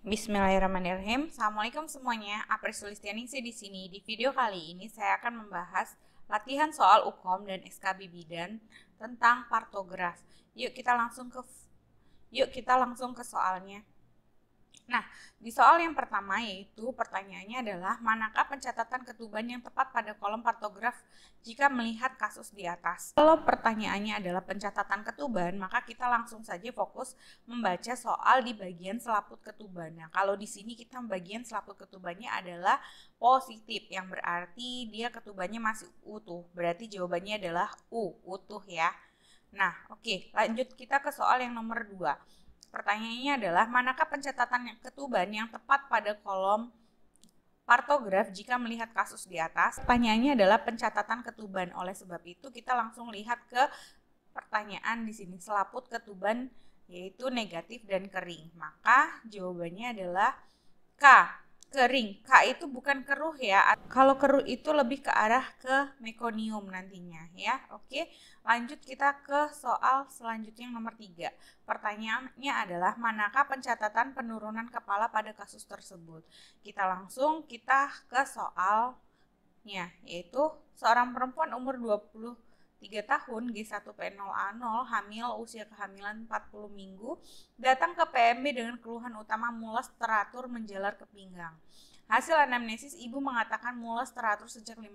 Bismillahirrahmanirrahim. Assalamualaikum semuanya. Apri Sulistianingsih di sini. Di video kali ini saya akan membahas latihan soal UKOM dan SKB Bidan tentang partograf. Yuk kita langsung ke soalnya. Nah, di soal yang pertama yaitu pertanyaannya adalah manakah pencatatan ketuban yang tepat pada kolom partograf jika melihat kasus di atas. Kalau pertanyaannya adalah pencatatan ketuban, maka kita langsung saja fokus membaca soal di bagian selaput ketuban. Nah, kalau di sini kita bagian selaput ketubannya adalah positif, yang berarti dia ketubannya masih utuh. Berarti jawabannya adalah utuh ya. Nah, oke, lanjut kita ke soal yang nomor 2. Pertanyaannya adalah manakah pencatatan ketuban yang tepat pada kolom partograf jika melihat kasus di atas? Pertanyaannya adalah pencatatan ketuban. Oleh sebab itu kita langsung lihat ke pertanyaan di sini, selaput ketuban yaitu negatif dan kering. Maka jawabannya adalah K, kering. K itu bukan keruh ya. Kalau keruh itu lebih ke arah ke mekonium nantinya ya. Oke, lanjut kita ke soal selanjutnya yang nomor 3. Pertanyaannya adalah manakah pencatatan penurunan kepala pada kasus tersebut? Kita ke soalnya, yaitu seorang perempuan umur 23 tahun G1P0A0 hamil usia kehamilan 40 minggu datang ke PMB dengan keluhan utama mules teratur menjalar ke pinggang. Hasil anamnesis ibu mengatakan mules teratur sejak 5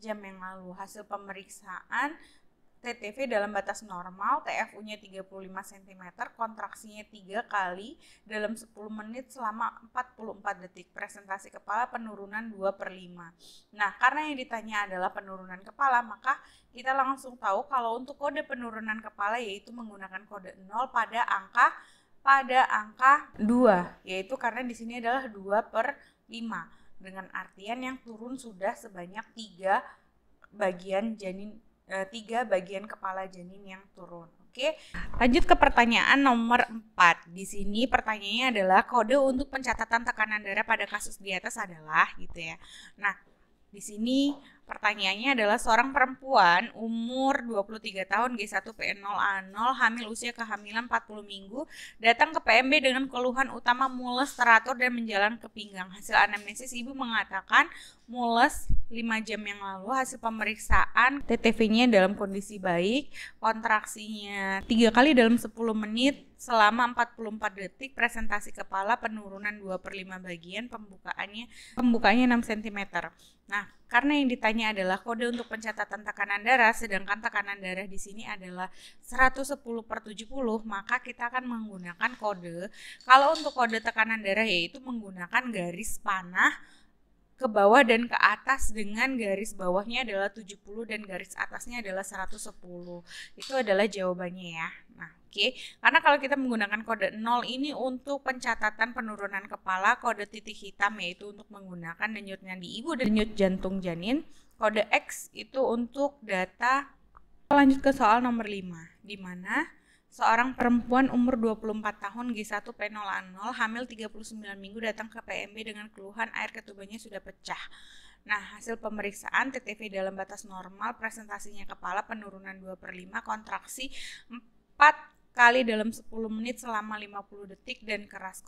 jam yang lalu. Hasil pemeriksaan TTV dalam batas normal, TFU-nya 35 cm, kontraksinya 3 kali dalam 10 menit selama 44 detik. Presentasi kepala penurunan 2/5. Nah, karena yang ditanya adalah penurunan kepala, maka kita langsung tahu kalau untuk kode penurunan kepala yaitu menggunakan kode 0 pada angka 2, yaitu karena di sini adalah 2/5 dengan artian yang turun sudah sebanyak 3 bagian kepala janin yang turun. Oke, lanjut ke pertanyaan nomor 4. Di sini pertanyaannya adalah kode untuk pencatatan tekanan darah pada kasus di atas adalah gitu ya. Nah, di sini pertanyaannya adalah seorang perempuan umur 23 tahun G1P0A0 hamil usia kehamilan 40 minggu datang ke PMB dengan keluhan utama mules teratur dan menjalar ke pinggang. Hasil anamnesis ibu mengatakan mules 5 jam yang lalu. Hasil pemeriksaan TTV-nya dalam kondisi baik, kontraksinya 3 kali dalam 10 menit selama 44 detik, presentasi kepala penurunan 2/5 bagian, pembukaannya 6 cm. Nah, karena yang ditanya adalah kode untuk pencatatan tekanan darah, sedangkan tekanan darah di sini adalah 110/70, maka kita akan menggunakan kode. Kalau untuk kode tekanan darah yaitu menggunakan garis panah ke bawah dan ke atas dengan garis bawahnya adalah 70 dan garis atasnya adalah 110. Itu adalah jawabannya ya. Nah, oke. Karena kalau kita menggunakan kode 0 ini untuk pencatatan penurunan kepala, kode titik hitam yaitu untuk menggunakan denyut nadi ibu dan denyut jantung janin, kode X itu untuk data. Lanjut ke soal nomor 5, di mana seorang perempuan umur 24 tahun G1P0A0 hamil 39 minggu datang ke PMB dengan keluhan air ketubannya sudah pecah. Nah, hasil pemeriksaan TTV dalam batas normal, presentasinya kepala penurunan 2/5, kontraksi 4 kali dalam 10 menit selama 50 detik dan keras.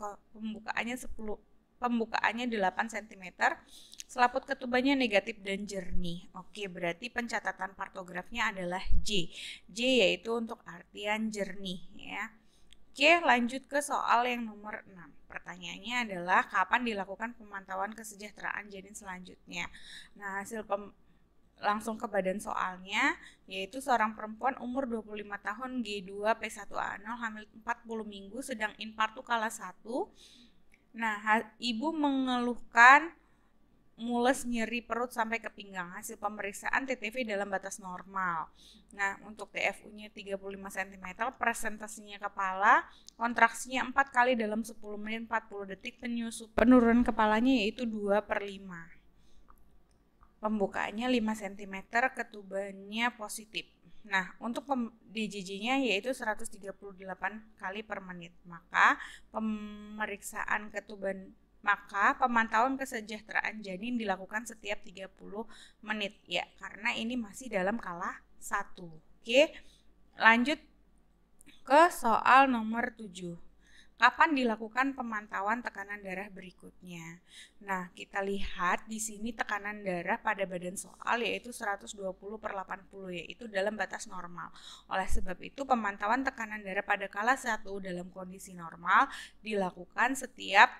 Pembukaannya 8 cm, selaput ketubannya negatif dan jernih. Oke, berarti pencatatan partografnya adalah J. J yaitu untuk artian jernih ya. Oke, lanjut ke soal yang nomor 6. Pertanyaannya adalah kapan dilakukan pemantauan kesejahteraan janin selanjutnya. Nah, langsung ke badan soalnya, yaitu seorang perempuan umur 25 tahun G2P1A0 hamil 40 minggu sedang infartu kala 1. Nah, ibu mengeluhkan mules nyeri perut sampai ke pinggang. Hasil pemeriksaan TTV dalam batas normal. Nah, untuk TFU-nya 35 cm, presentasinya kepala, kontraksinya 4 kali dalam 10 menit 40 detik, penurunan kepalanya yaitu 2/5. Pembukaannya 5 cm, ketubannya positif. Nah, untuk DJJ-nya yaitu 138 kali per menit. Maka pemantauan kesejahteraan janin dilakukan setiap 30 menit ya, karena ini masih dalam kala 1. Oke, lanjut ke soal nomor 7. Kapan dilakukan pemantauan tekanan darah berikutnya? Nah, kita lihat di sini tekanan darah pada badan soal yaitu 120/80 yaitu dalam batas normal. Oleh sebab itu, pemantauan tekanan darah pada kala 1 dalam kondisi normal dilakukan setiap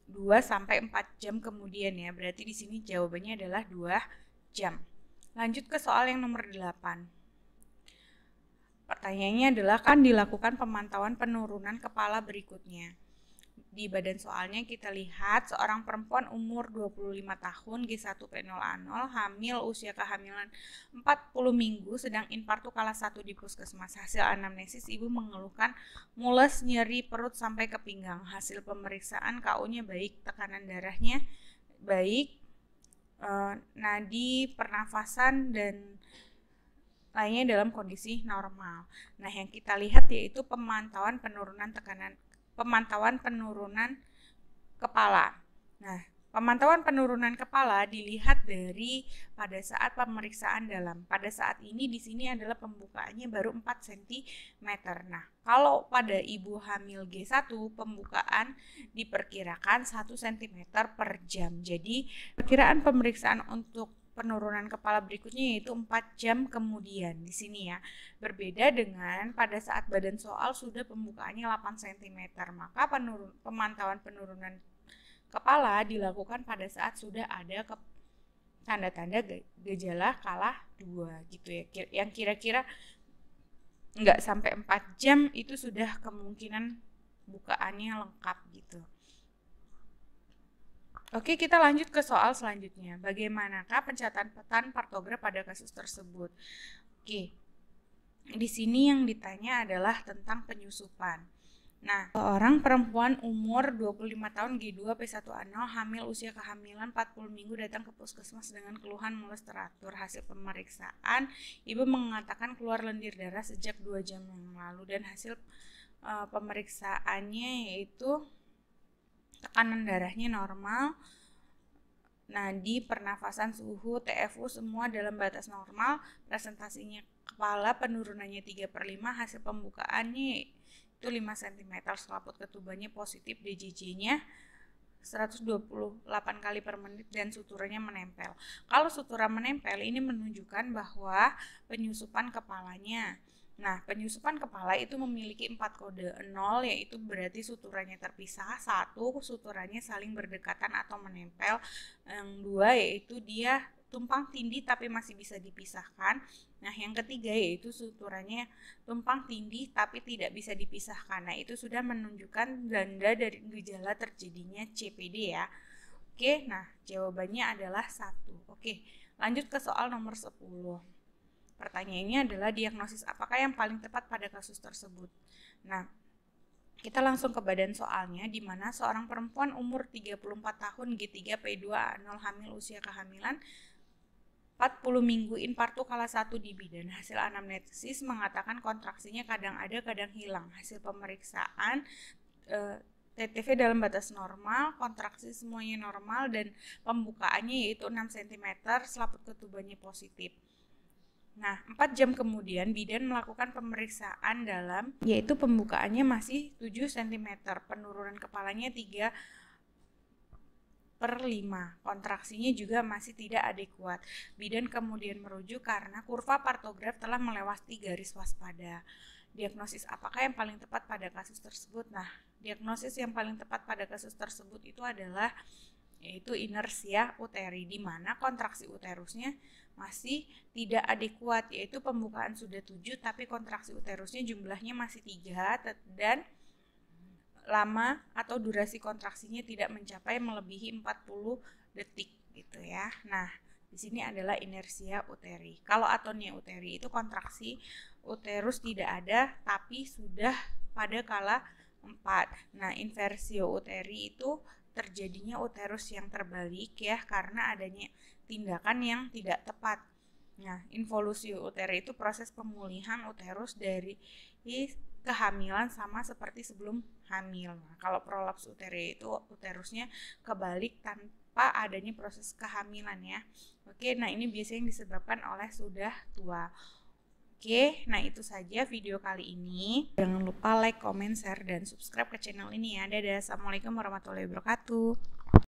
2-4 jam kemudian ya. Berarti di sini jawabannya adalah 2 jam. Lanjut ke soal yang nomor 8. Pertanyaannya adalah kan dilakukan pemantauan penurunan kepala berikutnya. Di badan soalnya kita lihat seorang perempuan umur 25 tahun G1P0A0 hamil usia kehamilan 40 minggu sedang infartu kala 1 di puskesmas. Hasil anamnesis ibu mengeluhkan mules, nyeri perut sampai ke pinggang. Hasil pemeriksaan KU-nya baik, tekanan darahnya baik, nadi, pernafasan dan lainnya dalam kondisi normal. Nah, yang kita lihat yaitu pemantauan penurunan kepala. Nah, pemantauan penurunan kepala dilihat dari pada saat pemeriksaan dalam. Pada saat ini di sini adalah pembukaannya baru 4 cm. Nah, kalau pada ibu hamil G1 pembukaan diperkirakan 1 cm per jam. Jadi, perkiraan pemeriksaan untuk penurunan kepala berikutnya yaitu 4 jam kemudian di sini ya. Berbeda dengan pada saat badan soal sudah pembukaannya 8 cm, maka pemantauan penurunan kepala dilakukan pada saat sudah ada tanda-tanda gejala kala 2 gitu ya. Yang kira-kira nggak sampai 4 jam itu sudah kemungkinan bukaannya lengkap gitu. Oke, kita lanjut ke soal selanjutnya. Bagaimanakah pencatatan partograf pada kasus tersebut? Oke, di sini yang ditanya adalah tentang penyusupan. Nah, seorang perempuan umur 25 tahun G2P1A0 hamil usia kehamilan 40 minggu datang ke puskesmas dengan keluhan mules teratur. Hasil pemeriksaan, ibu mengatakan keluar lendir darah sejak 2 jam yang lalu dan hasil pemeriksaannya yaitu tekanan darahnya normal, nadi, pernafasan, suhu, TFU semua dalam batas normal, presentasinya kepala penurunannya 3/5, hasil pembukaannya itu 5 cm, selaput ketubannya positif, DJJ-nya 128 kali per menit dan suturanya menempel. Kalau sutura menempel ini menunjukkan bahwa penyusupan kepalanya. Nah, penyusupan kepala itu memiliki 4 kode. 0 yaitu berarti suturanya terpisah, 1 suturanya saling berdekatan atau menempel, yang 2 yaitu dia tumpang tindih tapi masih bisa dipisahkan. Nah, yang ketiga yaitu suturanya tumpang tindih tapi tidak bisa dipisahkan. Nah, itu sudah menunjukkan tanda dari gejala terjadinya CPD ya. Oke, nah jawabannya adalah 1. Oke, lanjut ke soal nomor 10. Pertanyaannya adalah diagnosis apakah yang paling tepat pada kasus tersebut. Nah, kita langsung ke badan soalnya, di mana seorang perempuan umur 34 tahun G3P2A0 hamil usia kehamilan 40 minggu infartu kala 1 di bidan. Hasil anamnesis mengatakan kontraksinya kadang ada, kadang hilang. Hasil pemeriksaan TTV dalam batas normal, kontraksi semuanya normal dan pembukaannya yaitu 6 cm, selaput ketubannya positif. Nah, 4 jam kemudian bidan melakukan pemeriksaan dalam, yaitu pembukaannya masih 7 cm, penurunan kepalanya 3/5, kontraksinya juga masih tidak adekuat. Bidan kemudian merujuk karena kurva partograf telah melewati garis waspada. Diagnosis apakah yang paling tepat pada kasus tersebut? Nah, diagnosis yang paling tepat pada kasus tersebut itu adalah yaitu inersia uteri, di mana kontraksi uterusnya masih tidak adekuat, yaitu pembukaan sudah 7 tapi kontraksi uterusnya jumlahnya masih 3 dan lama atau durasi kontraksinya tidak mencapai melebihi 40 detik gitu ya. Nah, di sini adalah inersia uteri. Kalau atonia uteri itu kontraksi uterus tidak ada tapi sudah pada kala 4. Nah, inversio uteri itu terjadinya uterus yang terbalik ya karena adanya tindakan yang tidak tepat. Nah, involusio uteri itu proses pemulihan uterus dari kehamilan sama seperti sebelum hamil. Nah, kalau prolaps uteri itu uterusnya kebalik tanpa adanya proses kehamilan ya. Oke, nah ini biasanya disebabkan oleh sudah tua. Oke, nah itu saja video kali ini. Jangan lupa like, comment, share, dan subscribe ke channel ini ya. Dadah, assalamualaikum warahmatullahi wabarakatuh.